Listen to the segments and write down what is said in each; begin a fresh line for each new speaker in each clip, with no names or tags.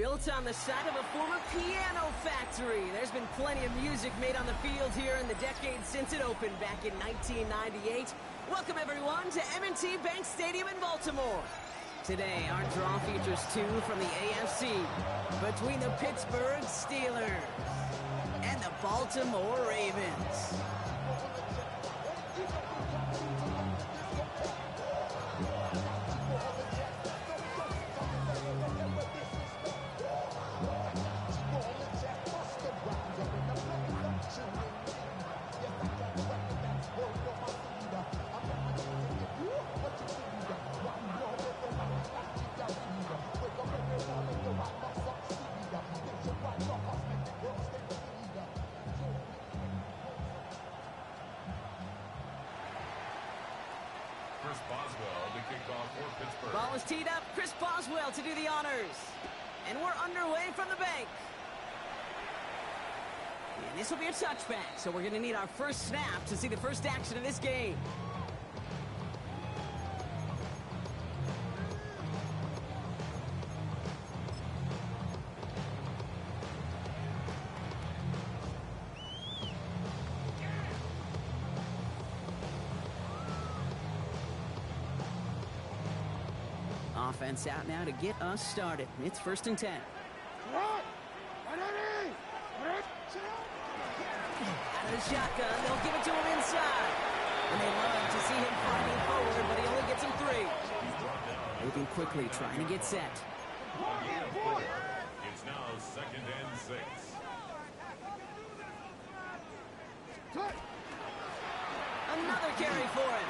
Built on the side of a former piano factory, there's been plenty of music made on the field here in the decade since it opened back in 1998. Welcome, everyone, to M&T Bank Stadium in Baltimore. Today, our draw features two from the AFC between the Pittsburgh Steelers and the Baltimore Ravens. Ball is teed up. Chris Boswell to do the honors. And we're underway from the bank. And this will be a touchback, so we're going to need our first snap to see the first action of this game. Offense out now to get us started. It's 1st and 10. Out of the shotgun, they'll give it to him inside. And they love to see him fighting forward, but he only gets him 3. Moving quickly, trying to get set.
It's now 2nd and 6.
Another carry for him.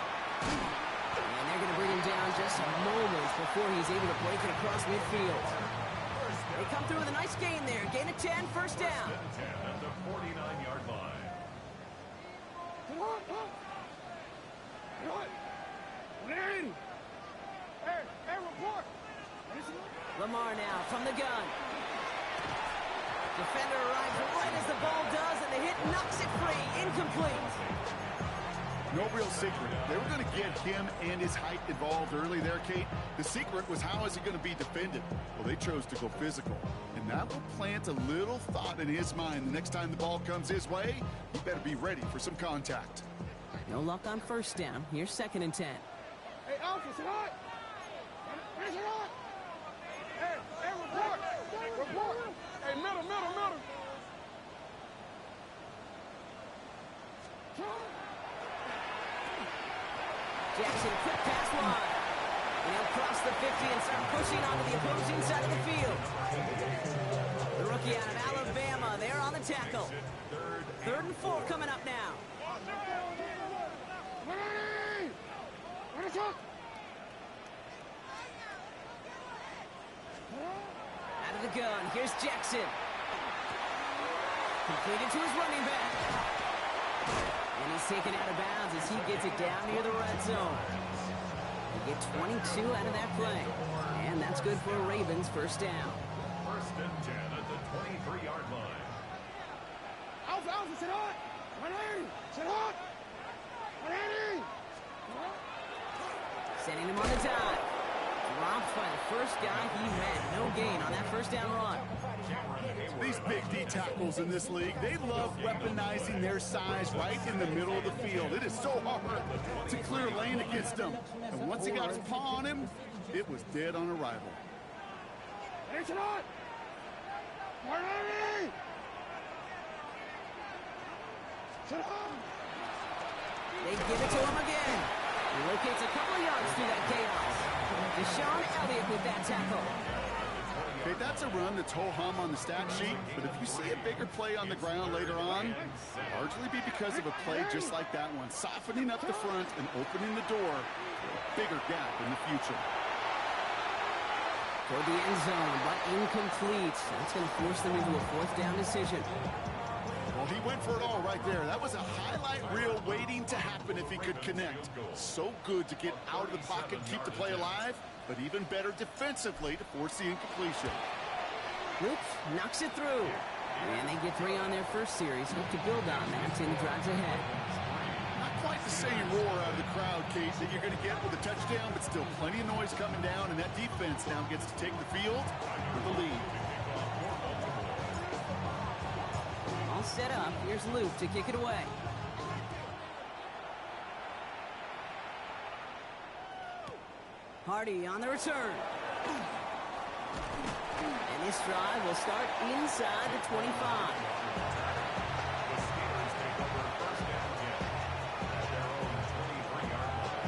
And they're going to bring him down just moments before he's able to break it across midfield. They come through with a nice gain there. Gain of 10, first down.
10 at the 49-yard line.
Lamar now from the gun. Defender arrives right as the ball does, and the hit knocks it free. Incomplete.
No real secret. They were going to get him and his height involved early there, Kate. The secret was, how is he going to be defended? Well, they chose to go physical. And that will plant a little thought in his mind. The next time the ball comes his way, he better be ready for some contact.
No luck on first down. Here's 2nd and 10.
Hey, Alpha, sit on! Hey, sit on! Hey, report! Report! Hey, middle!
Jackson, quick pass wide. And he'll cross the 50 and start pushing onto the opposing side of the field. The rookie out of Alabama, there on the tackle. 3rd and 4 coming up now. Out of the gun, here's Jackson. Completed to his running back. And he's taken out of bounds as he gets it down near the red zone. They get 22 out of that play. And that's good for Ravens first down.
1st and 10 at the 23-yard line.
Alpha, sit on! 180! Sit on! 180!
Sending him on the dive. Dropped by the first guy he met. No gain on that first down run.
These big D tackles in this league, they love weaponizing their size right in the middle of the field. It is so hard to clear lane against them. And once he got his paw on him, it was dead on arrival.
Hey, sit on! 180! Sit on!
They give it to him again. He locates a couple of yards through that chaos. Deshaun Elliott with that tackle.
Okay, that's a run that's ho-hum on the stat sheet, but if you see a bigger play on the ground later on, largely be because of a play just like that one, softening up the front and opening the door for a bigger gap in the future.
Toward the end zone, but incomplete. That's going to force them into a 4th down decision.
Well, he went for it all right there. That was a highlight reel waiting to happen if he could connect. So good to get out of the pocket, keep the play alive, but even better defensively to force the incompletion.
Oops, knocks it through. And they get 3 on their first series. Hope to build on that in the drives ahead.
Not quite the same roar out of the crowd, Case, that you're going to get with a touchdown, but still plenty of noise coming down, and that defense now gets to take the field with the lead.
all set up. Here's Luke to kick it away. Hardy on the return. And this drive will start inside the 25.
The Steelers take over first and 10 at their own 23-yard line.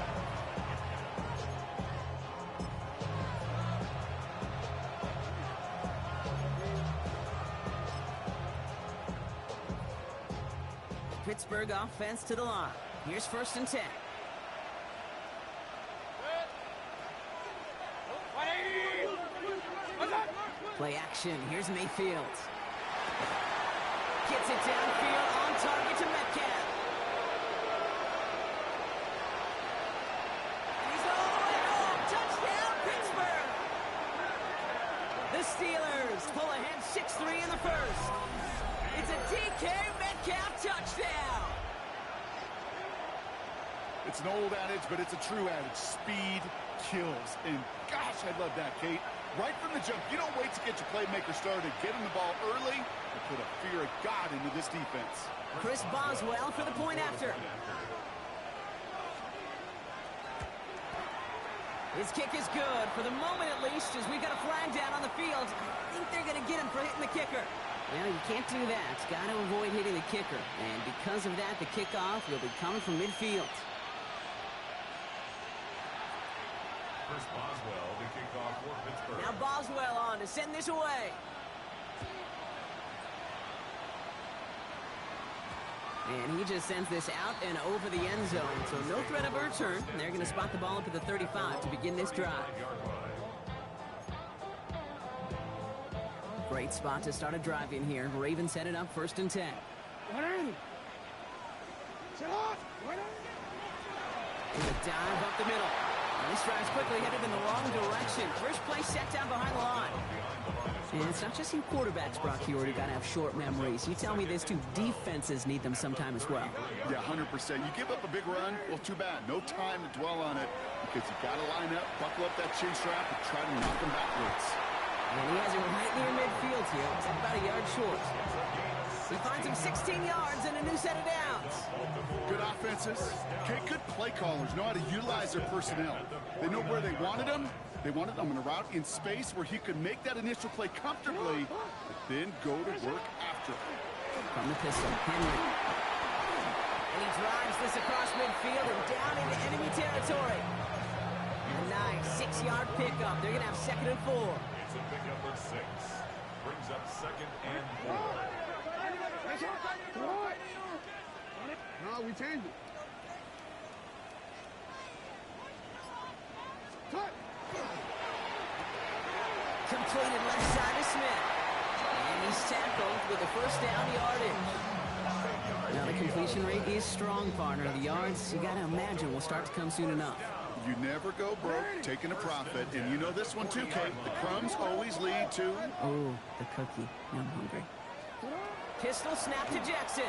Pittsburgh offense to the line. Here's first and 10. Play action. Here's Mayfield. Gets it downfield on target to Metcalf. He's all the way home. Touchdown, Pittsburgh. The Steelers pull ahead 6-3 in the first. It's a DK Metcalf touchdown.
It's an old adage, but it's a true adage. Speed kills. And gosh, I love that, Kate. Right from the jump, you don't wait to get your playmaker started. Get him the ball early and put a fear of God into this defense.
Chris Boswell for the point after. His kick is good, for the moment at least, as we've got a flag down on the field. I think they're going to get him for hitting the kicker. Well, you can't do that. Got to avoid hitting the kicker. And because of that, the kickoff will be coming from midfield.
Chris Boswell to kick off for Pittsburgh.
Now Boswell on to send this away. And he just sends this out and over the end zone. So no threat of a return. They're going to spot the ball up at the 35 to begin this drive. Great spot to start a drive in here. Ravens set it up first and 10. With a dive up the middle. And this drive's quickly headed in the wrong direction. First play set down behind the line. And it's not just you quarterbacks, Brock Huard, who got to have short memories. You tell me these two defenses need them sometime as well.
Yeah, 100%. You give up a big run, well, too bad. No time to dwell on it because you got to line up, buckle up that chin strap, and try to knock them backwards.
And he has it right near midfield here. It's about a yard short. He finds him 16 yards and a new set of downs.
Good offenses. Okay, good play callers know how to utilize their personnel. They know where they wanted them. They wanted them in a route in space where he could make that initial play comfortably, but then go to work after.
From the pistol, Henry. And he drives this across midfield and down into enemy territory. A nice 6-yard pickup. They're going to have second and 4.
It's a pickup of 6. Brings up second and 4.
No, we changed it. Cut.
Completed left side to Smith. And he's tackled with the first down yardage. Now the completion rate is strong, partner. The yards, you got to imagine, will start to come soon enough.
You never go broke taking a profit, and you know this one too, Kate. The crumbs always lead to...
Oh, the cookie. I'm hungry. Pistol snap to Jackson.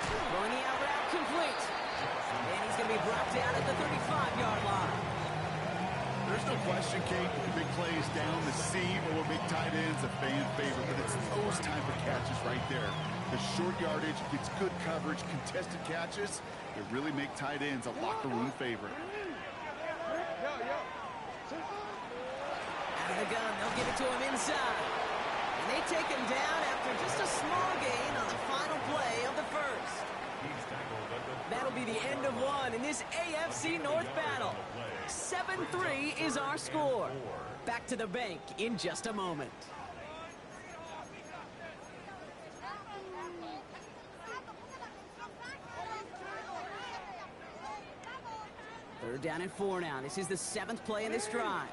Going the out route complete. And he's going to be brought down at the 35-yard line.
There's no question, Kate, big plays down the seam or big tight ends, a fan favorite, but it's those type of catches right there. The short yardage gets good coverage, contested catches that really make tight ends a locker room favorite.
Out of the gun, they'll give it to him inside. And they take him down after just a small gain on the final play of the first. That'll be the end of one in this AFC North battle. 7-3 is our score. Back to the bank in just a moment. Third down and 4 now. This is the 7th play in this drive.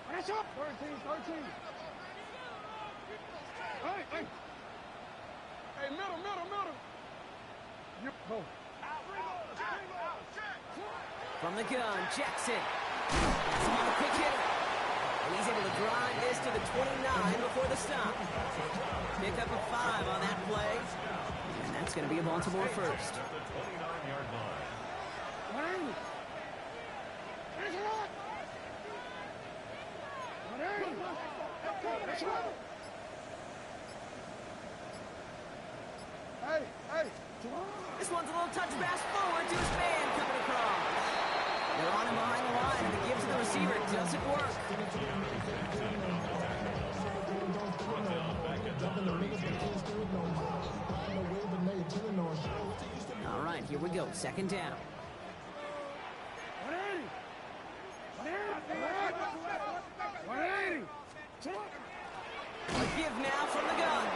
Press up! 13. Hey! Hey, middle! Go.
From the gun, Jackson. That's him on a quick hitter. And he's able to drive this to the 29 before the stop. Pick up a 5 on that play. And that's going to be a Baltimore first.
At the 29-yard line.
Hey.
This one's a little touch pass forward to his man coming across. They're on him behind the line, and the give to the receiver doesn't work. All right, here we go. Second down. A give now from the gun.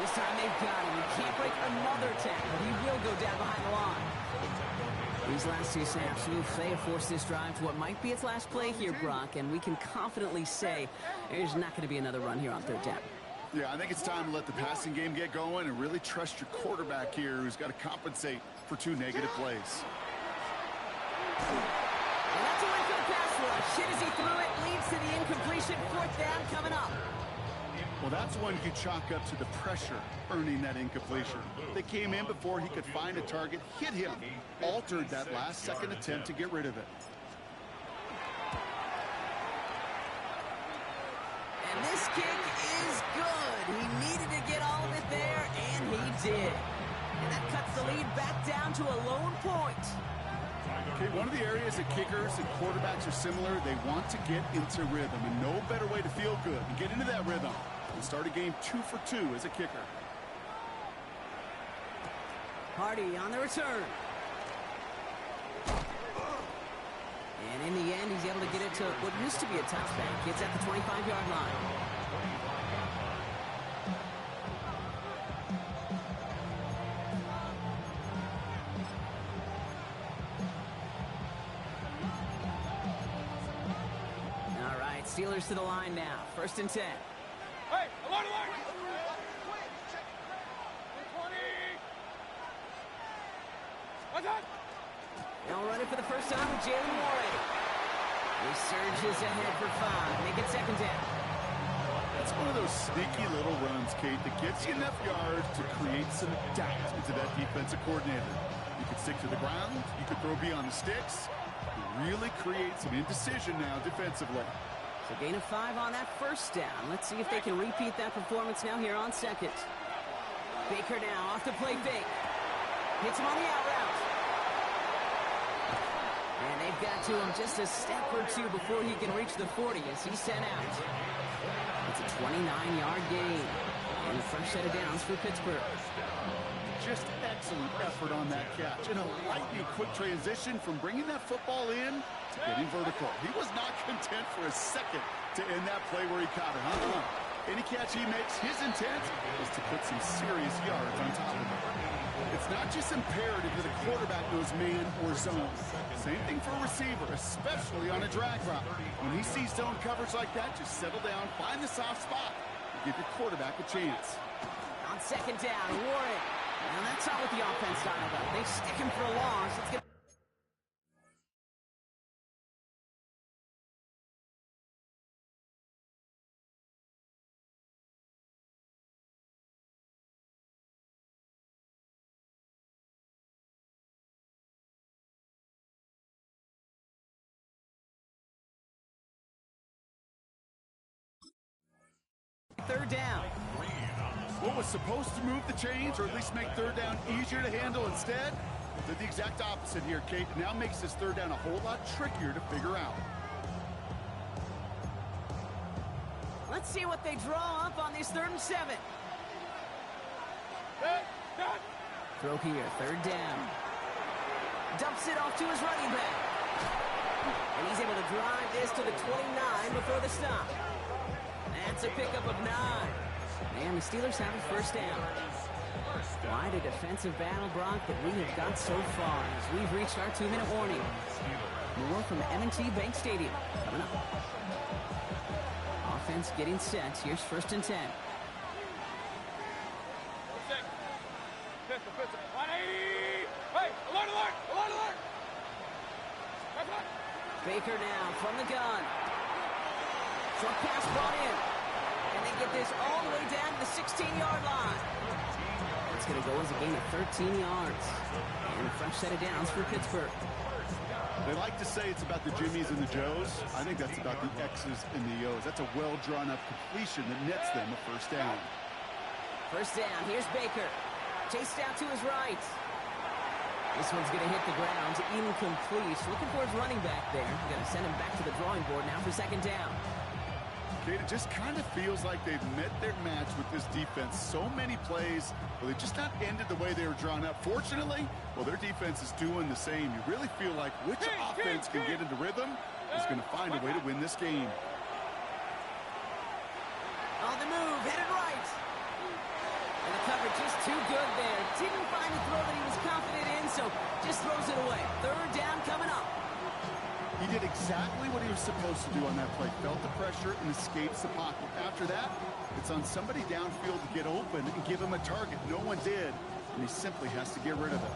This time they've got him. He can't break another tackle. He will go down behind the line. These last two snaps, they have forced this drive to what might be its last play here, Brock, and we can confidently say there's not going to be another run here on third down.
Yeah, I think it's time to let the passing game get going and really trust your quarterback here, who's got to compensate for 2 negative plays.
And that's a win for the pass rush. Hit as he threw it, leads to the incompletion. Fourth down coming up.
Well, that's one you chalk up to the pressure earning that incompletion. They came in before he could find a target, hit him, altered that last-second attempt to get rid of it.
And this kick is good. He needed to get all of it there, and he did. And that cuts the lead back down to a lone point.
Okay, one of the areas that kickers and quarterbacks are similar, they want to get into rhythm, and no better way to feel good and get into that rhythm and start a game 2 for 2 as a kicker.
Hardy on the return. And in the end, he's able to get it to what used to be a touchback. It's at the 25-yard line. All right, Steelers to the line now. 1st and 10.
Hey, alert!
They'll run it for the first time with Jalen Warren. He surges ahead for 5. Make it 2nd down.
It's one of those sneaky little runs, Kate, that gets you enough yards to create some doubt into that defensive coordinator. You could stick to the ground. You could throw beyond the sticks. You really create some indecision now defensively.
So gain of 5 on that 1st down. Let's see if they can repeat that performance now here on 2nd. Baker now off the play fake. Hits him on the out route. And they've got to him just a step or 2 before he can reach the 40 as he's sent out. It's a 29-yard gain. And a fresh set of downs for Pittsburgh.
Just excellent effort on that catch. And a lightning quick transition from bringing that football in to getting vertical. He was not content for a second to end that play where he caught it. Any catch he makes, his intent is to put some serious yards on top of it. It's not just imperative that a quarterback knows man or zone. Same thing for a receiver, especially on a drag route. When he sees zone coverage like that, just settle down, find the soft spot, and give your quarterback a chance.
On 2nd down, Warren. And that's not what the offense dialed up. They stick him for a loss. Let's get... Third down.
What was supposed to move the chains, or at least make 3rd down easier to handle instead, did the exact opposite here, Kate. It now makes this 3rd down a whole lot trickier to figure out.
Let's see what they draw up on this 3rd and 7. Throw here, 3rd down. Dumps it off to his running back. And he's able to drive this to the 29 before the stop. That's a pickup of 9. And the Steelers have a 1st down. Quite a defensive battle, Brock, that we have got so far as we've reached our 2-minute warning. More from M&T Bank Stadium coming up. Offense getting set. Here's 1st and 10.
Hey, alert!
Baker now from the gun. Short pass brought in. And they get this all the way down to the 16-yard line. It's going to go as a gain of 13 yards. And a fresh set of downs for Pittsburgh.
They like to say it's about the Jimmies and the Joes. I think that's about the X's and the O's. That's a well-drawn-up completion that nets them a first down.
First down, here's Baker. Chased out to his right. This one's going to hit the ground, incomplete. Looking for his running back there. Going to send him back to the drawing board now for second down.
Kate, it just kind of feels like they've met their match with this defense. So many plays, well, they just not ended the way they were drawn up. Fortunately, well, their defense is doing the same. You really feel like which offense can get into rhythm is going to find a way to win this game.
On the move, headed right. And the coverage is too good there. Didn't find a throw that he was confident in, so just throws it away. Third down coming up.
He did exactly what he was supposed to do on that play. Felt the pressure and escapes the pocket. After that, it's on somebody downfield to get open and give him a target. No one did, and he simply has to get rid of it.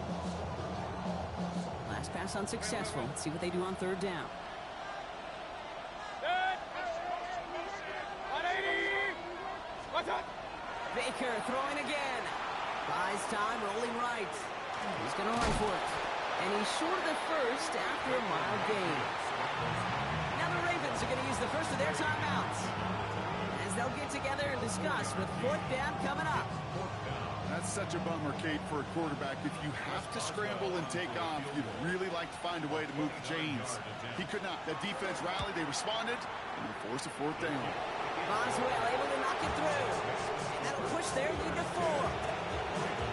Last pass unsuccessful. Let's see what they do on third down. Baker throwing again. Buys time, rolling right. He's going to run for it. And he's short of the first after a mild gain. Now the Ravens are going to use the first of their timeouts as they'll get together and discuss with fourth down coming up.
That's such a bummer, Kate, for a quarterback. If you have to scramble and take off, you'd really like to find a way to move the chains. He could not. That defense rallied, they responded, and they forced a fourth down.
Boswell able to knock it through. And that'll push their lead to 4.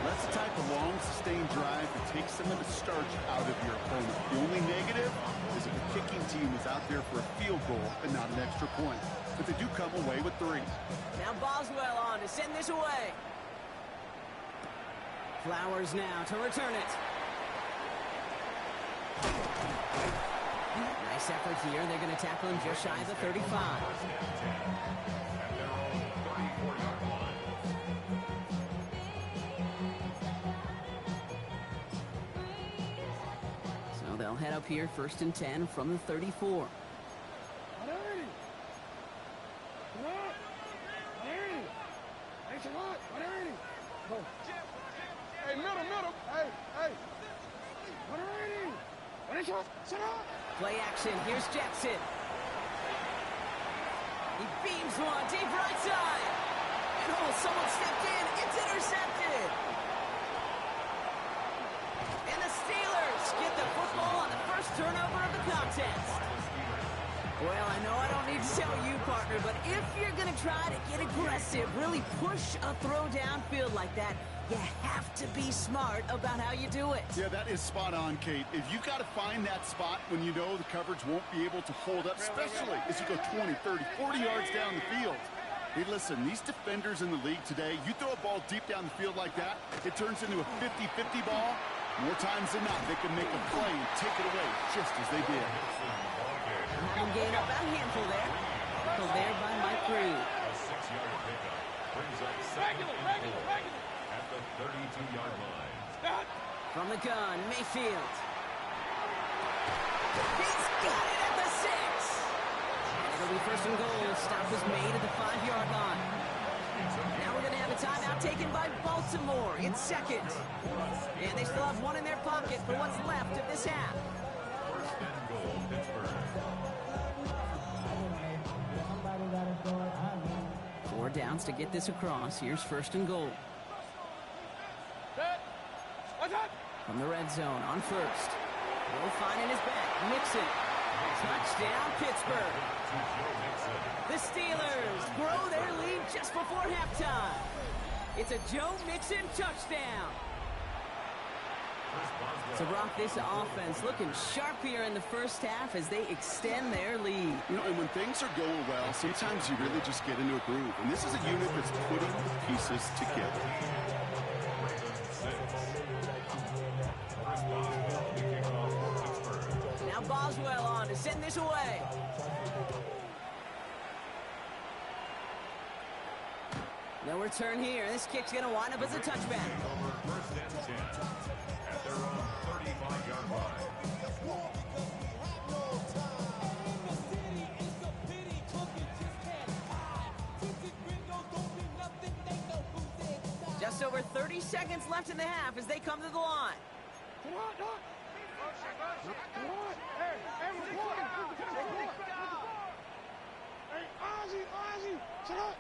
That's the type of long, sustained drive that takes some of the starch out of your opponent. The only negative is if the kicking team is out there for a field goal and not an extra point. But they do come away with 3.
Now Boswell on to send this away. Flowers now to return it. Nice effort here. They're going to tackle him just shy of the 35. So they'll head up here, 1st and 10 from the 34.
Hey, middle. Hey.
Play action. Here's Jackson. He beams one deep right side. And someone stepped in. It's intercepted. And the Steelers get the football on the first turnover of the contest. Well, I know I don't need to tell you, partner, but if you're going to try to get aggressive, really push a throw downfield like that, you have to be smart about how you do it.
Yeah, that is spot on, Kate. If you've got to find that spot when you know the coverage won't be able to hold up, especially as you go 20, 30, 40 yards down the field. Hey, listen, these defenders in the league today, you throw a ball deep down the field like that, it turns into a 50-50 ball. More times than not, they can make a play and take it away just as they did.
And gain up a handful there. Tackled there by Mike Creed.
A 6-yard pickup brings up
Regular.
at the 32-yard line.
From the gun, Mayfield. He's got it at the 6. It'll be 1st and goal. Stop was made at the 5-yard line. Now we're going to have a timeout taken by Baltimore. It's 2nd. And they still have 1 in their pocket for what's left of this half.
1st and goal, Pittsburgh.
4 downs to get this across. Here's 1st and goal. From the red zone on 1st. Will finding his back. Mixon. Touchdown, Pittsburgh. The Steelers grow their lead just before halftime. It's a Joe Mixon touchdown. So, Brock, this offense looking sharp here in the first half as they extend their lead.
You know, and when things are going well, sometimes you really just get into a groove. And this is a unit that's putting the pieces together.
Now Boswell on to send this away. No return here. This kick's going to wind up as a touchback.
1st and 10 at their own 35-yard line.
Just over 30 seconds left in the half as they come to the line.
Hey, report. Hey, Ozzy, shut up.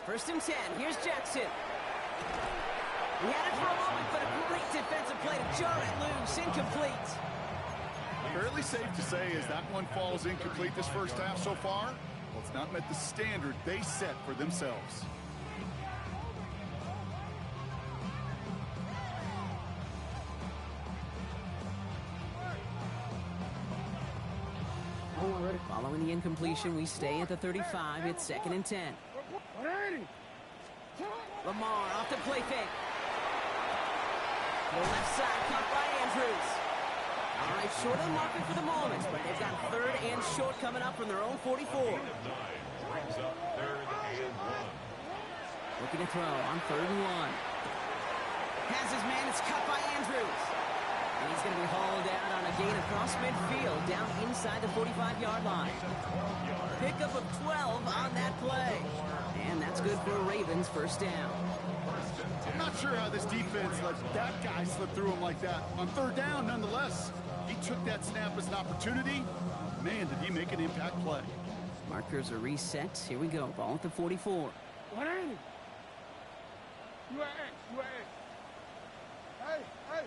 First and 10. Here's Jackson. He had it for a moment, but a great defensive play to jar it loose. Incomplete.
Fairly safe to say as that one falls incomplete this first half so far, well, it's not met the standard they set for themselves.
Following the incompletion, we stay at the 35. It's 2nd and 10. Lamar off the play fake. The left side caught by Andrews. All right, short of the marker for the moment, but they've got 3rd and short coming up from their own 44.
Brings up 3rd and 1.
Looking to throw on 3rd and 1. Has his man, it's cut by Andrews. And he's going to be hauled out on a gain across midfield, down inside the 45-yard line. Pickup of 12 on that play. And that's good for a Ravens first down.
I'm not sure how this defense let that guy slip through him like that. On 3rd down, nonetheless, he took that snap as an opportunity. Man, did he make an impact play.
Markers are reset. Here we go. Ball at the 44.
You Hey.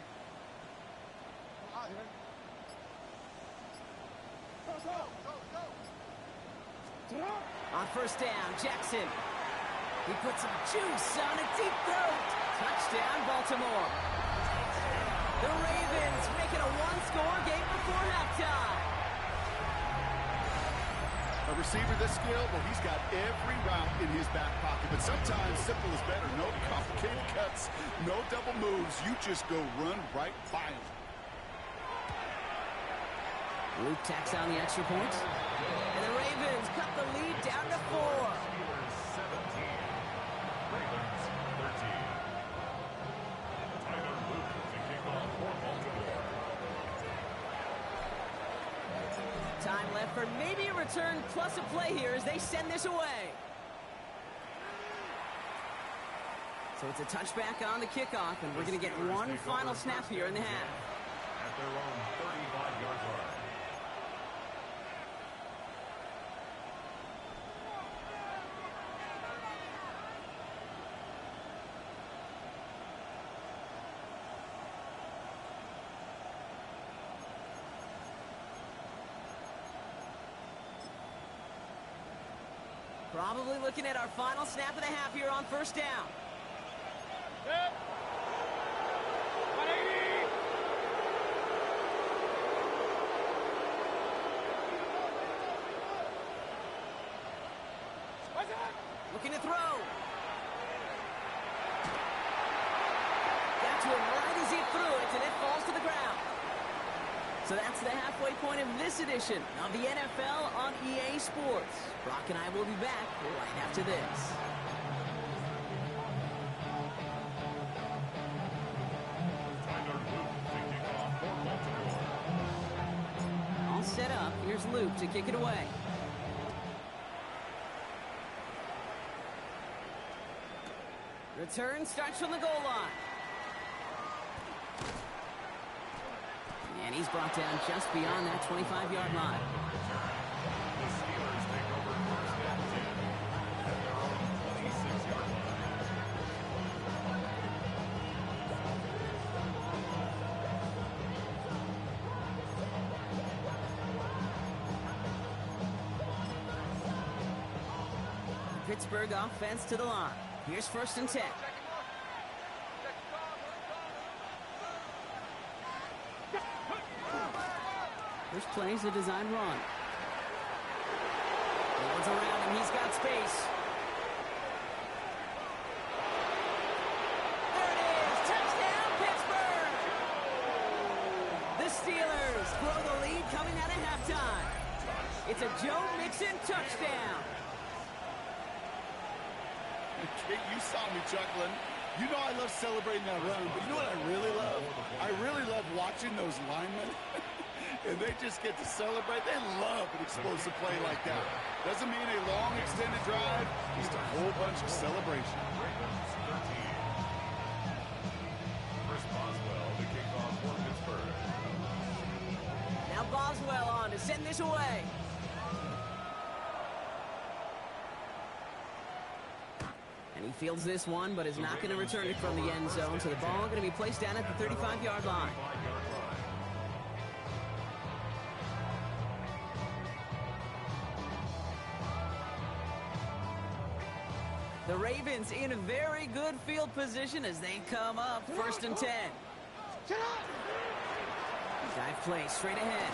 On first down, Jackson. He puts some juice on a deep throw. Touchdown, Baltimore. The Ravens make it a one-score game before halftime.
A receiver this skilled, well, he's got every route in his back pocket. But sometimes simple is better. No complicated cuts, no double moves. You just go run right by him.
Luke tacks on the extra point. And the Ravens cut the lead down to 4.
Steelers 17. Ravens 13. Tyler Luke to kick off for Baltimore.
Time left for maybe a return plus a play here as they send this away. So it's a touchback on the kickoff, and we're going to get one final snap here in the half.
At their own 35-yard line.
Probably looking at our final snap of the half here on first down.
Yep. 180.
Looking to throw. Got to him right as he threw it, and it falls to the ground. So that's the halfway point of this edition of the NFL on EA Sports. Brock and I will be back right after this.
Tyler Luke to kick off for Baltimore.
All set up. Here's Luke to kick it away. Return starts from the goal line. And he's brought down just beyond that 25-yard line.
The Steelers take over first and 10 at their own 26-yard line.
Pittsburgh offense to the line. Here's first and 10. First play's a design run. Goes around him. He's got space. There it is. Touchdown, Pittsburgh! The Steelers grow the lead coming out of halftime. It's a Joe Mixon touchdown.
Kate, you saw me chuckling. You know I love celebrating that run, but you know what I really love? I really love watching those linemen. and they just get to celebrate. They love an explosive play like that. Doesn't mean a long extended drive, just a whole bunch of celebration.
Ravens 13. Chris Boswell to kick off for Pittsburgh.
Now Boswell on to send this away. And he fields this one, but is not going to return it from the end zone. So the ball going to be placed down at the 35-yard line. The Ravens in a very good field position as they come up 1st and 10. Dive play straight ahead.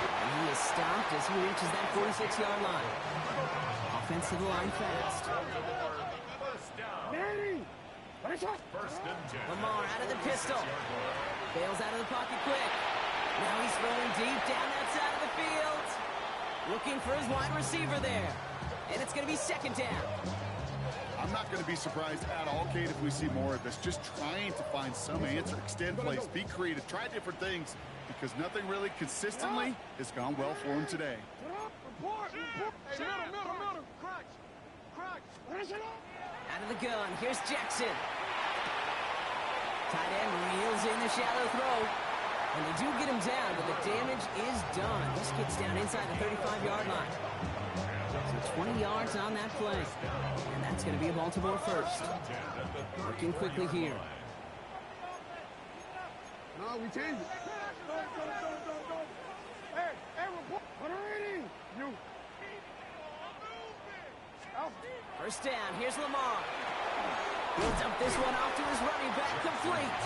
And he is stopped as he reaches that 46-yard line. Offensive line fast.
First and 10.
Lamar out of the pistol. Bails out of the pocket quick. Now he's throwing deep down that side of the field. Looking for his wide receiver there. And it's going to be 2nd down.
I'm not going to be surprised at all, Kate, if we see more of this. Just trying to find some answer, extend plays, be creative, try different things, because nothing really consistently has gone well for him today.
Out of the gun, here's Jackson. Tight end reels in the shallow throw. And they do get him down, but the damage is done. This gets down inside the 35-yard line. So 20 yards on that play. And that's going to be a Baltimore first. Working quickly here.
No, we change it. Hey, report. What are reading? You.
First down, here's Lamar. He'll dump this one off to his running back, complete.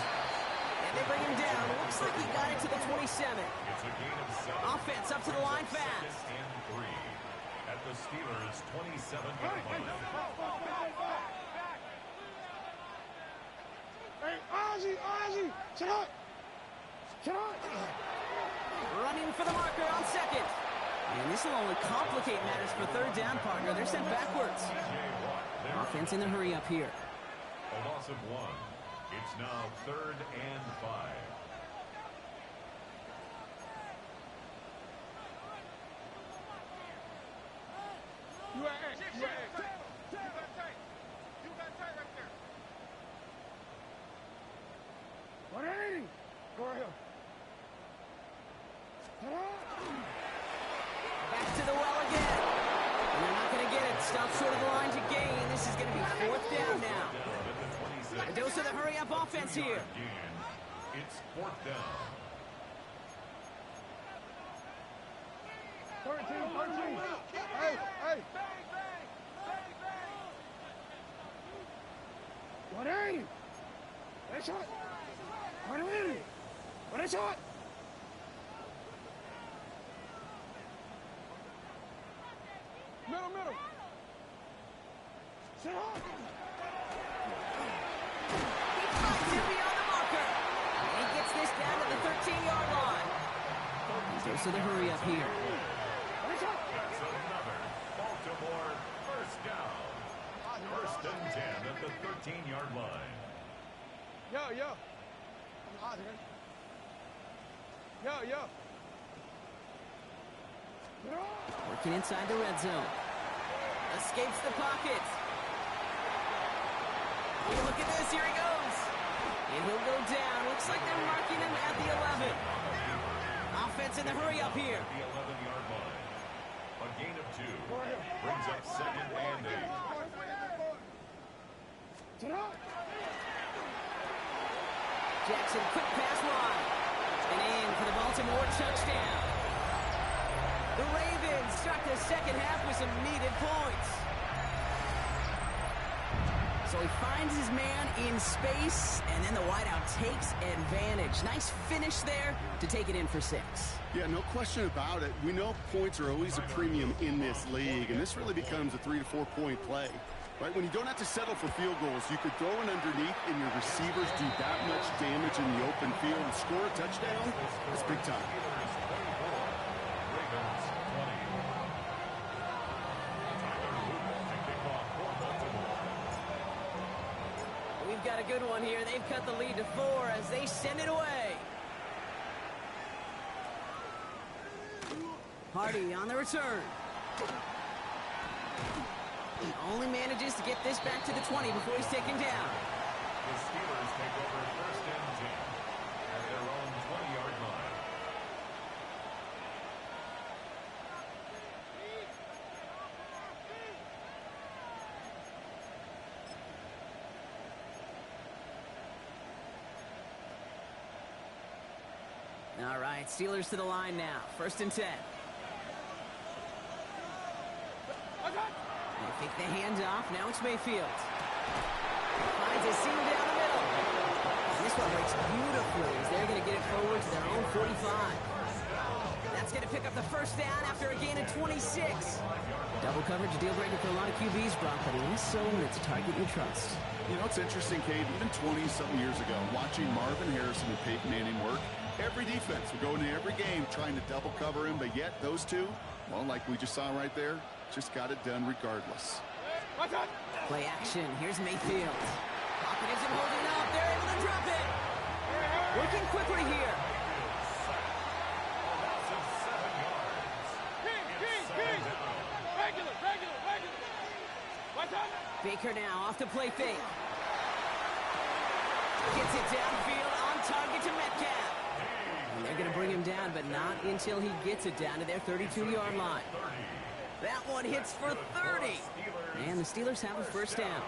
And they bring him down. Looks like he got it to the 27.
It's a gain of 7.
Offense up to the line fast.
2nd and 3 at the Steelers' 27-yard line.
Hey, Ozzy, shut up.
Running for the marker on 2nd. And this will only complicate matters for 3rd down, partner. They're sent backwards. Offense in the hurry up here.
A loss of 1. It's now 3rd and 5.
You got tight right there. 180. Go ahead.
Back to the well again. And they're not going to get it. Stop short of the line to gain. This is going to be 4th down now. A dose of the hurry-up offense here.
It's 4th down.
13. Hey. 180. That's shot. 180. What a shot. Middle. Sit up.
He finds him beyond the marker. And he gets this down to the 13-yard line. Dose of the hurry-up here.
That's another Baltimore first down. 1st and 10 at the 13-yard line.
Yo.
Working inside the red zone. Escapes the pocket. Oh, look at this. Here he goes. And he'll go down. Looks like they're marking him at the 11. Offense in the hurry up here.
The 11-yard line. A gain of 2 brings up 2nd and 8.
Jackson, quick pass wide. And in for the Baltimore touchdown. The Ravens start the 2nd half with some needed points. So he finds his man in space, and then the wideout takes advantage. Nice finish there to take it in for 6.
Yeah, no question about it. We know points are always a premium in this league, and this really becomes a 3 to 4 point play. Right, when you don't have to settle for field goals, you could throw it underneath and your receivers do that much damage in the open field and score a touchdown. That's big time.
Ravens 20.
We've got a good one here. They've cut the lead to 4 as they send it away. Hardy on the return. He only manages to get this back to the 20 before he's taken down.
The Steelers take over 1st and 10 at their own 20-yard line.
All right, Steelers to the line now. 1st and 10. They take the handoff. Now it's Mayfield. Finds a seam down the middle. And this one breaks beautifully as they're going to get it forward to their own 45. That's going to pick up the 1st down after a gain of 26. Double coverage, a deal breaker for a lot of QBs, Brock, but it is so when it's a target you trust.
You know, it's interesting, Kate, even 20-something years ago, watching Marvin Harrison and Peyton Manning work, every defense would go into every game trying to double cover him, but yet those two, well, like we just saw right there, just got it done regardless.
Play action. Here's Mayfield. Pocket isn't holding up. They're able to drop it. Working quickly here. Baker now off the play fake. Gets it downfield on target to Metcalf. And they're going to bring him down, but not until he gets it down to their 32-yard line. That one hits for 30. And the Steelers have a 1st down.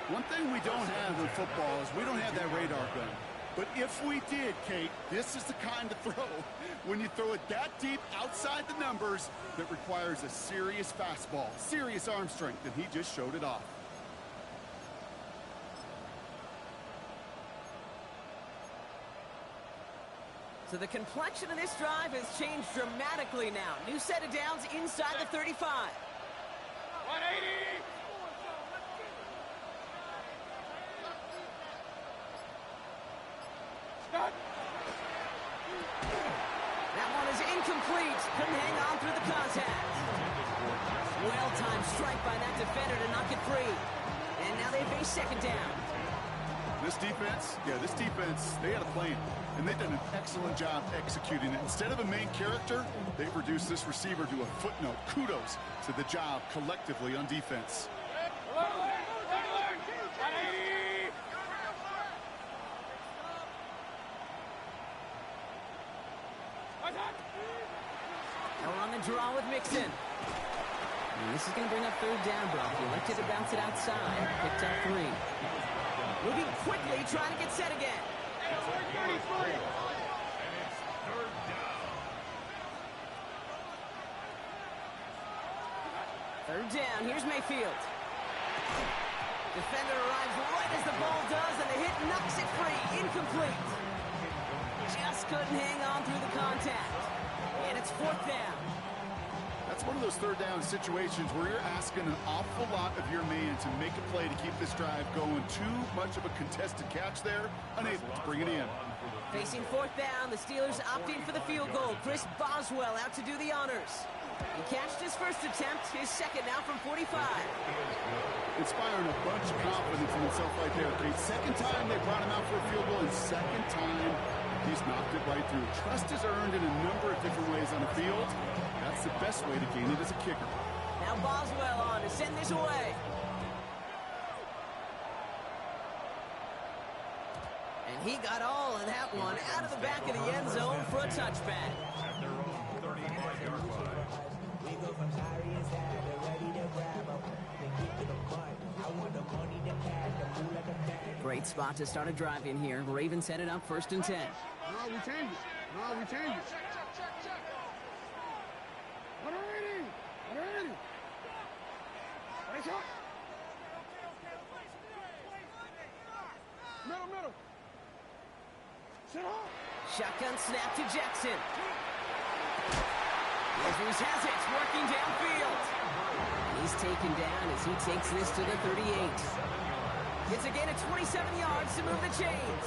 One thing we don't have in football is we don't have that radar gun. But if we did, Kate, this is the kind of throw, when you throw it that deep outside the numbers, that requires a serious fastball, serious arm strength, and he just showed it off.
So the complexion of this drive has changed dramatically now. New set of downs inside the 35.
180! Stop!
That one is incomplete. Couldn't hang on through the contact. Well-timed strike by that defender to knock it free. And now they face 2nd down.
This defense, they had a plan, and they've done an excellent job executing it. Instead of a main character, they've reduced this receiver to a footnote. Kudos to the job collectively on defense.
Now we're on the draw with Mixon. And this is going to bring up 3rd down, Brock. He elected to bounce it outside. Picked up 3. Moving quickly, trying to get set again.
And it's 3rd down.
3rd down. Here's Mayfield. Defender arrives right as the ball does, and the hit knocks it free. Incomplete. Just couldn't hang on through the contact. And it's 4th down.
That's one of those 3rd down situations where you're asking an awful lot of your man to make a play to keep this drive going. Too much of a contested catch there, unable to bring it in.
Facing 4th down, the Steelers opting for the field goal. Chris Boswell out to do the honors. He catched his 1st attempt, his 2nd now from 45.
Inspiring a bunch of confidence in himself right there. Okay, 2nd time they brought him out for a field goal, and 2nd time he's knocked it right through. Trust is earned in a number of different ways on the field. That's the best way to gain it as a kicker.
Now Boswell on to send this away. And he got all of that one out of the back of the end zone for a touchback.
At their own 35-yard line.
Great spot to start a drive in here. Ravens headed up 1st and 10.
No, we change it. No, we change it. 180! 180! Nice shot! Middle! Sit up!
Shotgun snap to Jackson. Rivers has it, working downfield. He's taken down as he takes this to the 38. It's a gain of 27 yards to move the chains.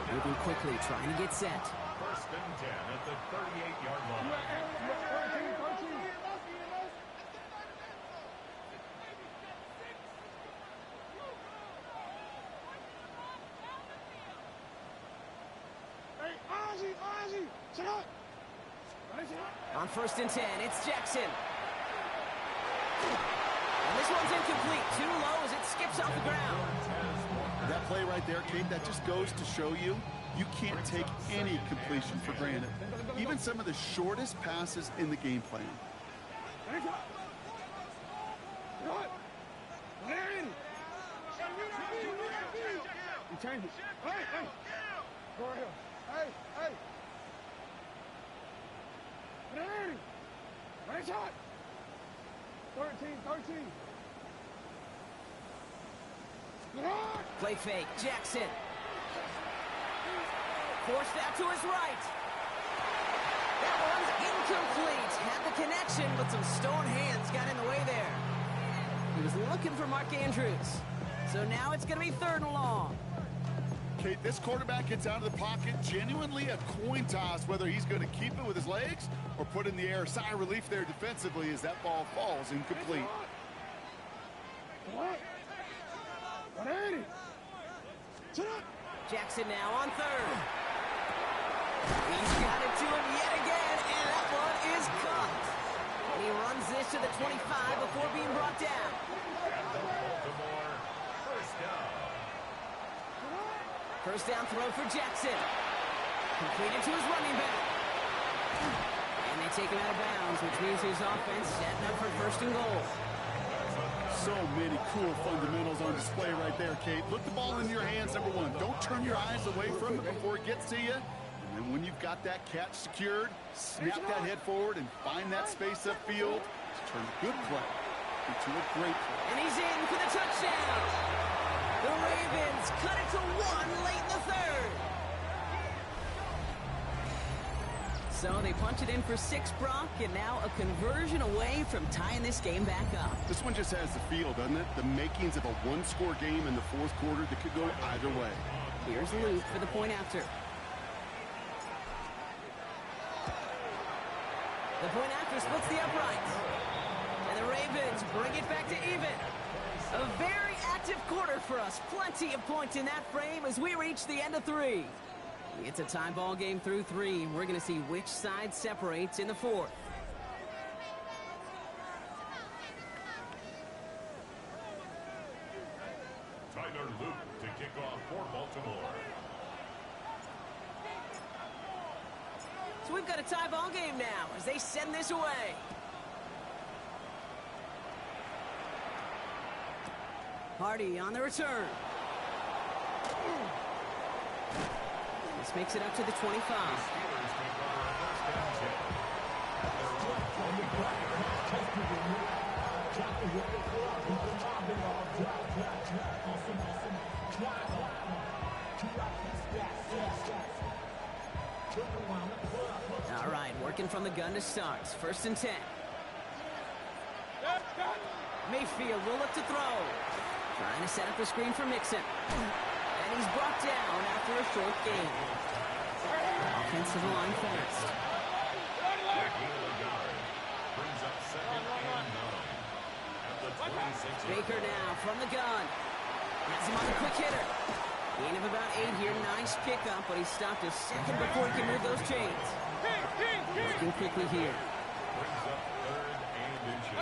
Moving quickly, trying to get set.
1st and 10 at the 38-yard line.
13. Hey, Ozzy! Sit up!
On 1st and 10, it's Jackson. And this one's incomplete. Too low as it skips off the ground.
That play right there, Kate, that just goes to show you can't take any completion for granted. Even some of the shortest passes in the game plan.
Change it. Hey! Go right here. Hey! Ready! Right shot! 13.
Play fake. Jackson. Forced out to his right. That one's incomplete. Had the connection, but some stone hands got in the way there. He was looking for Mark Andrews. So now it's going to be 3rd and long.
Kate, this quarterback gets out of the pocket, genuinely a coin toss whether he's going to keep it with his legs or put in the air. Sigh of relief there defensively as that ball falls incomplete.
Jackson now on 3rd. He's got it to him yet again, and that one is caught. And he runs this to the 25 before being brought down.
Baltimore, first down.
First down throw for Jackson. Completed to his running back. And they take him out of bounds, which means his offense setting up for 1st and goal.
So many cool fundamentals on display right there, Kate. Look the ball in your hands, number one. Don't turn your eyes away from it before it gets to you. And then when you've got that catch secured, snap that head forward and find that space upfield to turn a good play into a great play.
And he's in for the touchdown. The Ravens cut it to 1 late in the 3rd. So they punch it in for 6, Brock, and now a conversion away from tying this game back up.
This one just has the feel, doesn't it? The makings of a one-score game in the 4th quarter that could go either way.
Here's Luke for the point after. The point after splits the uprights. And the Ravens bring it back to even. A very active quarter for us. Plenty of points in that frame as we reach the end of 3. It's a tie ball game through 3. We're going to see which side separates in the 4th.
Tyler Luke to kick off for Baltimore.
So we've got a tie ball game now as they send this away. Hardy on the return. This makes it up to the 25. All right, working from the gun to start. 1st and 10. Mayfield will look to throw. Trying to set up the screen for Mixon. And he's brought down after a short gain. Offensive line fast.
Brings up 2nd and 9. At the 26.
Baker now from the gun. Has him on the quick hitter. Gain of about 8 here. Nice pickup, but he stopped a second before he can move those chains. Looking quickly here.
Brings up 3rd and inches.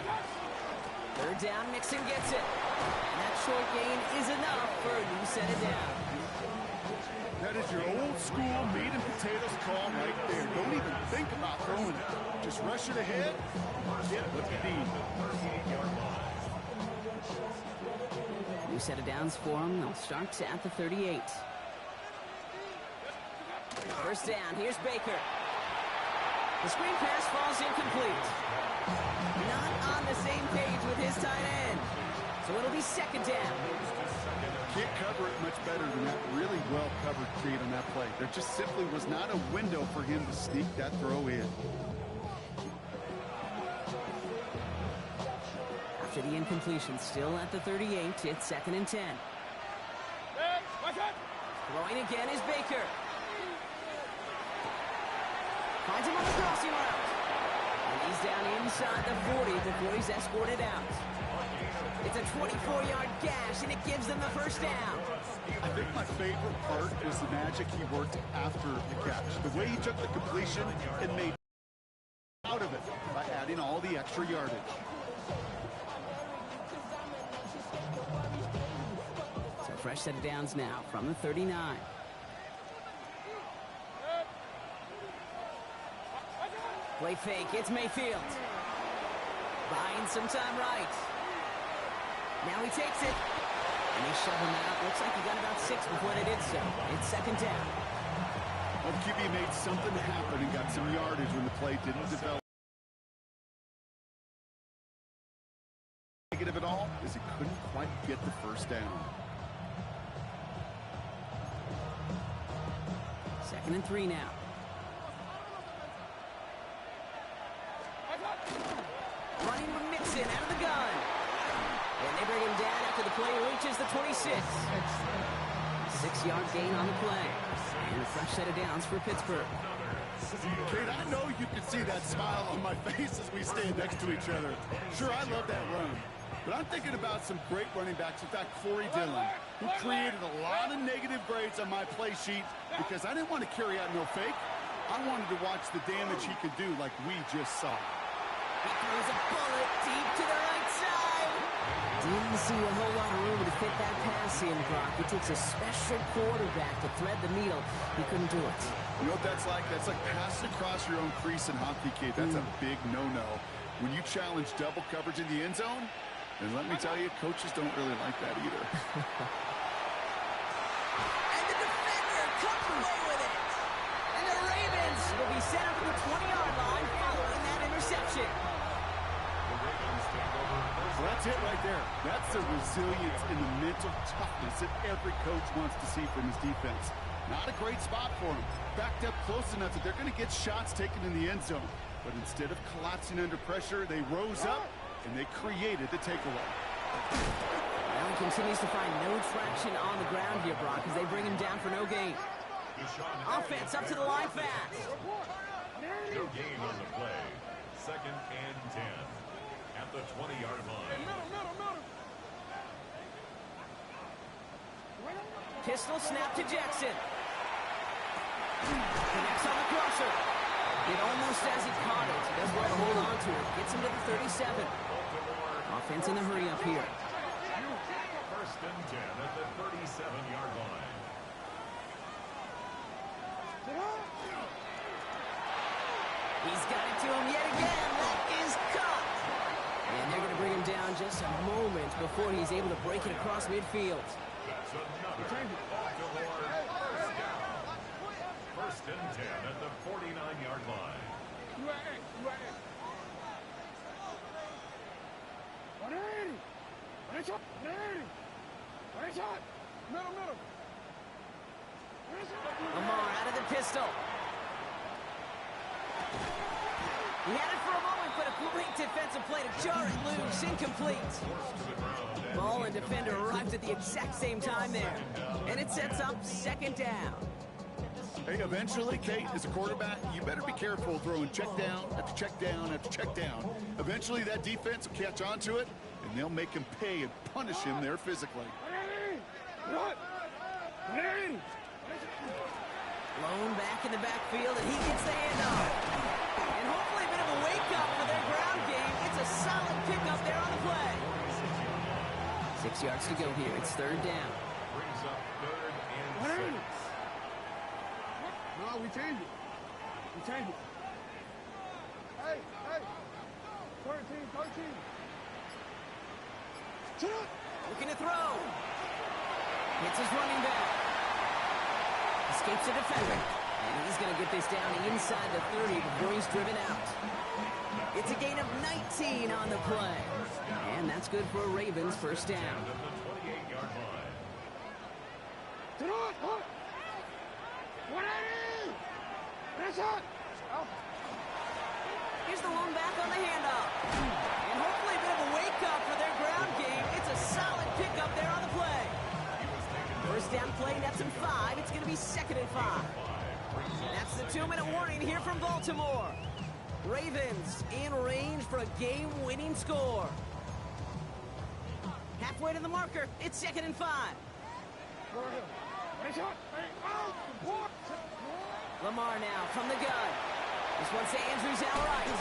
3rd down, Mixon gets it. And that short gain is enough for a new set of down.
That is your old school meat and potatoes call right there. Don't even think about throwing it. Just rush it ahead, get what you need.
New set of downs for them. They'll start at the 38. 1st down, here's Baker. The screen pass falls incomplete. Not on the same page with his tight end. So it'll be 2nd down.
Can't cover it much better than that. Really well covered Creed on that play. There just simply was not a window for him to sneak that throw in.
After the incompletion, still at the 38, it's 2nd and 10. Throwing again is Baker. Finds him on the crossing route. And he's down inside the 40 before he's escorted out. It's a 24-yard gash, and it gives them the 1st down.
I think my favorite part was the magic he worked after the catch. The way he took the completion and made providing all the extra yardage.
So fresh set of downs now from the 39. Play fake, it's Mayfield. Buying some time right. Now he takes it. And they shove him out. Looks like he got about 6 before they did so. It's second down.
Well, the QB made something happen and got some yardage when the play didn't develop. Negative at all is he couldn't quite get the first down.
2nd and 3 now. Running with Mixon out of the gun. And they bring him down after the play reaches the 26. 6-yard gain on the play. And a fresh set of downs for Pittsburgh.
Kate, I know you can see that smile on my face as we stand next to each other. Sure, I love that run. But I'm thinking about some great running backs. In fact, Corey Dillon, who created a lot of negative grades on my play sheet because I didn't want to carry out no fake. I wanted to watch the damage he could do like we just saw.
He throws a bullet deep to the right side. Didn't see a whole lot of room to fit that pass in, Brock. It takes a special quarterback to thread the needle. He couldn't do it.
You know what that's like? That's like passing across your own crease in hockey, Kate. That's a big no-no. When you challenge double coverage in the end zone, and let me tell you, coaches don't really like that either.
And the defender comes away with it. And the Ravens will be sent up to the 20-yard line following that interception.
Well, that's it right there. That's the resilience and the mental toughness that every coach wants to see from his defense. Not a great spot for him. Backed up close enough that they're going to get shots taken in the end zone. But instead of collapsing under pressure, they rose up and they created the takeaway.
Well, he continues to find no traction on the ground here, Brock, as they bring him down for no gain. Offense up to the line fast.
No gain on the play. 2nd and 10 at the 20-yard line.
Pistol snap to Jackson. Connects on the crosser. It almost as he caught it. He does well to hold on to it. Gets him to the 37. Offense in the hurry up here.
1st and 10 at the 37-yard line.
He's got it to him yet again. That is caught. And they're going to bring him down just a moment before he's able to break it across midfield.
That's another Baltimore first down. 1st and 10 at the 49-yard line.
Lamar out of the pistol. He had it for a moment, but a great defensive play to jar it loose. Incomplete. Ball and defender arrived at the exact same time there. And it sets up 2nd down.
Hey, eventually, Kate, as a quarterback, you better be careful throwing check down after check down after check down. Eventually, that defense will catch on to it, and they'll make him pay and punish him there physically.
Blown back in the backfield, and he gets the handoff. And hopefully a bit of a wake-up for their ground game. It's a solid pickup there on the play. 6 yards to go here. It's 3rd down.
Brings up 3rd and 6.
No, we changed it. Hey. 13.
Looking to throw. Hits his running back. Escapes the defender. And he's going to get this down inside the 30 before he's driven out. It's a gain of 19 on the play. And that's good for a Ravens first down.
At the 28-yard line.
Here's the one back on the handoff. And hopefully a bit of a wake-up for their ground game. It's a solid pickup there on the play. First down play, that's in 5. It's going to be 2nd and 5. That's the 2-minute warning here from Baltimore. Ravens in range for a game-winning score. Halfway to the marker. It's 2nd and 5. Lamar now from the gun. This one's to Andrews outright.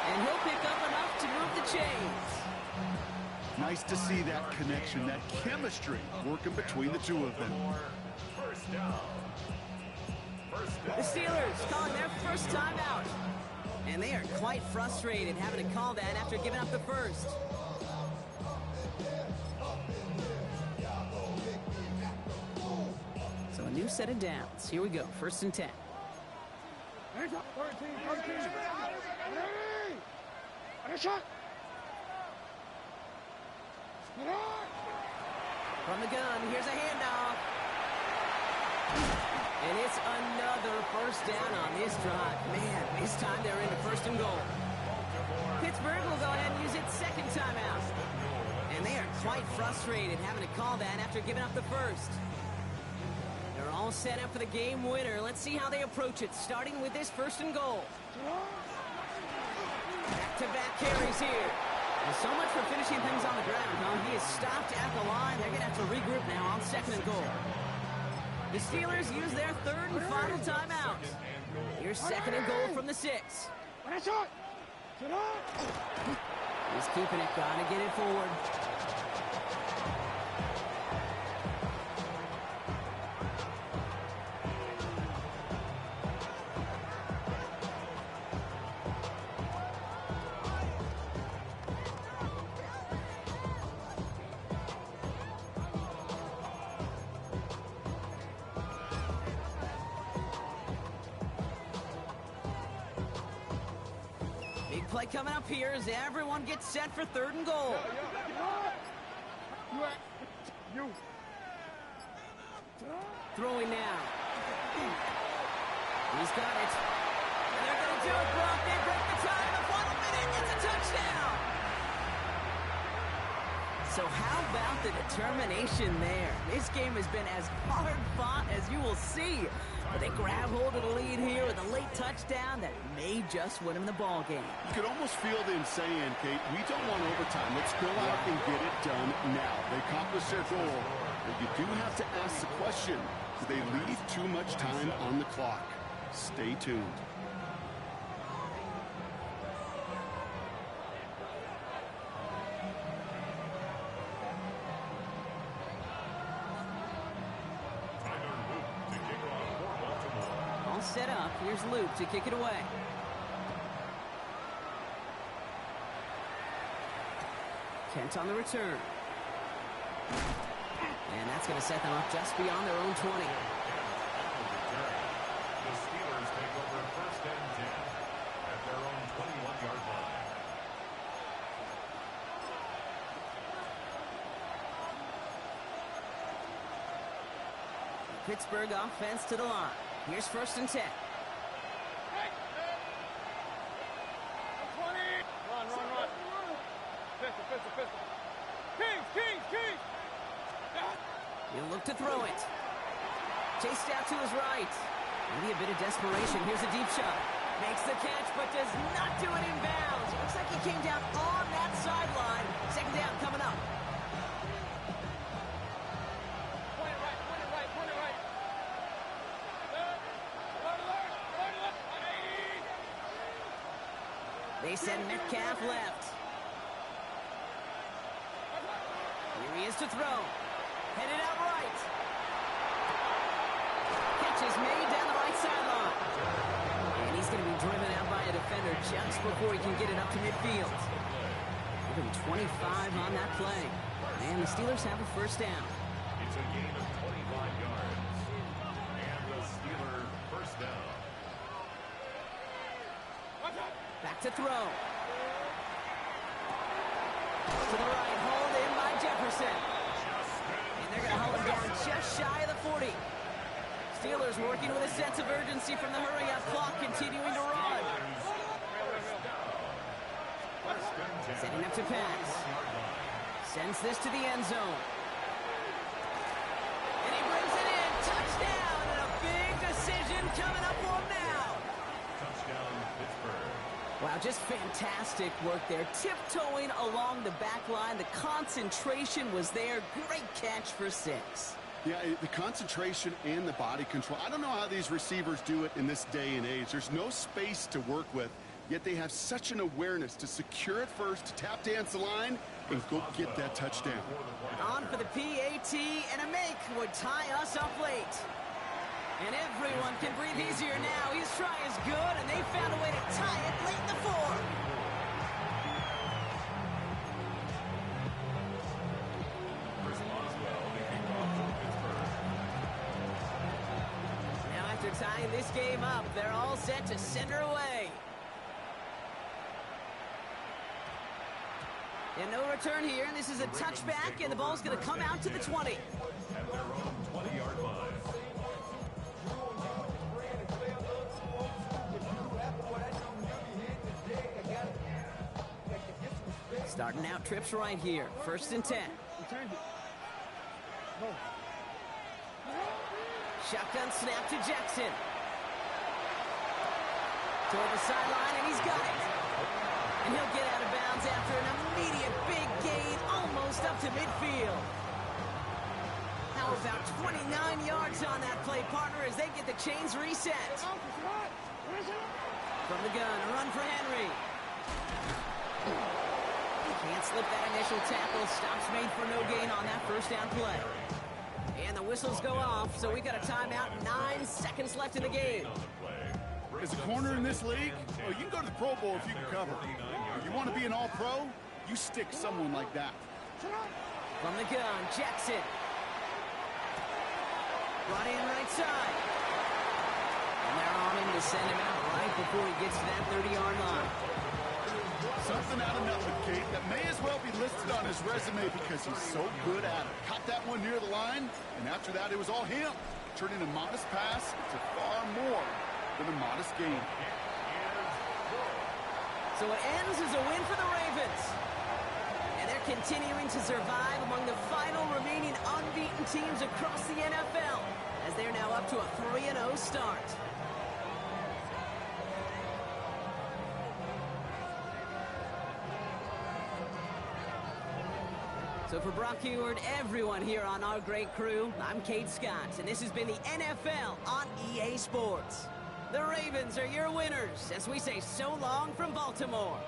And he'll pick up enough to move the chains.
Nice to see that connection, that chemistry working between the two of them.
First down.
The Steelers calling their first timeout. And they are quite frustrated having to call that after giving up the first. So a new set of downs. Here we go, 1st and 10. From the gun, here's a handoff. And it's another first down on this drive. Man, this time they're into 1st and goal. Pittsburgh will go ahead and use its second timeout. And they are quite frustrated having to call that after giving up the first. They're all set up for the game winner. Let's see how they approach it, starting with this 1st and goal. Back-to-back carries here. Well, so much for finishing things on the ground, huh? He is stopped at the line. They're going to have to regroup now on 2nd and goal. The Steelers use their 3rd and final timeout. Here's 2nd and goal from the 6. He's keeping it. Gotta get it forward. Big play coming up here as everyone gets set for 3rd and goal. Throwing now. He's got it. And they're going to do it, Brock. They break the tie in the final minute. It's a touchdown. So how about the determination there? This game has been as hard fought as you will see. But they grab hold of the lead here with a late touchdown that may just win them the ball game.
You could almost feel them saying, Kate, we don't want overtime. Let's go out and get it done now. They accomplished their goal. But you do have to ask the question, do they leave too much time on the clock? Stay tuned.
Set up. Here's Luke to kick it away. Kent on the return. And that's going to set them up just beyond their own 20.
The Steelers take over 1st and 10 at their own 21-yard line.
Pittsburgh offense to the line. Here's 1st and 10.
Run. Pistol. Kings.
He'll look to throw it. Chased out to his right. Maybe a bit of desperation. Here's a deep shot. Makes the catch, but does not do it in bounds. Looks like he came down on that sideline. 2nd down coming up. They send Metcalf left. Here he is to throw. Headed out right. Catch is made down the right sideline. And he's going to be driven out by a defender just before he can get it up to midfield. Give him 25 on that play. And the Steelers have a 1st down.
It's a gain of 25 yards. And the Steeler 1st down.
Back to throw. To the right, hauled in by Jefferson. And they're going to haul him down just shy of the 40. Steelers working with a sense of urgency from the hurry-up clock, continuing to run. Setting up to pass. Sends this to the end zone. And he brings it in. Touchdown, and a big decision coming up for him now.
Touchdown, Pittsburgh.
Wow, just fantastic work there. Tiptoeing along the back line. The concentration was there. Great catch for 6.
Yeah, the concentration and the body control. I don't know how these receivers do it in this day and age. There's no space to work with. Yet they have such an awareness to secure it first, to tap dance the line, and go get that touchdown.
On for the PAT, and a make would tie us up late. And everyone can breathe easier now. His try is good, and they found a way to tie it late in the fourth. Now after tying this game up, they're all set to send her away. And no return here, and this is a touchback, and the ball's going to come out to the 20.
At their own 20-yard line.
Starting out trips right here. 1st and 10. Shotgun snap to Jackson. Toward the sideline, and he's got it. And he'll get out of bounds after an immediate big gain, almost up to midfield. How about 29 yards on that play, partner, as they get the chains reset. From the gun, a run for Henry. Can't slip that initial tackle. Stops made for no gain on that first down play. And the whistles go off, so we got a timeout. 9 seconds left in the game.
As a corner in this league, well, you can go to the Pro Bowl if you can cover. If you want to be an all-pro, you stick someone like that.
From the gun, Jackson. Brought in right side. And they're on him to send him out right before he gets to that 30-yard line.
Something out of nothing, Kate, that may as well be listed on his resume because he's so good at it. Caught that one near the line, and after that, it was all him. Turning a modest pass to far more than a modest gain.
So it ends as a win for the Ravens. And they're continuing to survive among the final remaining unbeaten teams across the NFL, as they're now up to a 3-0 start. So for Brock Heward, everyone here on our great crew, I'm Kate Scott, and this has been the NFL on EA Sports. The Ravens are your winners as we say so long from Baltimore.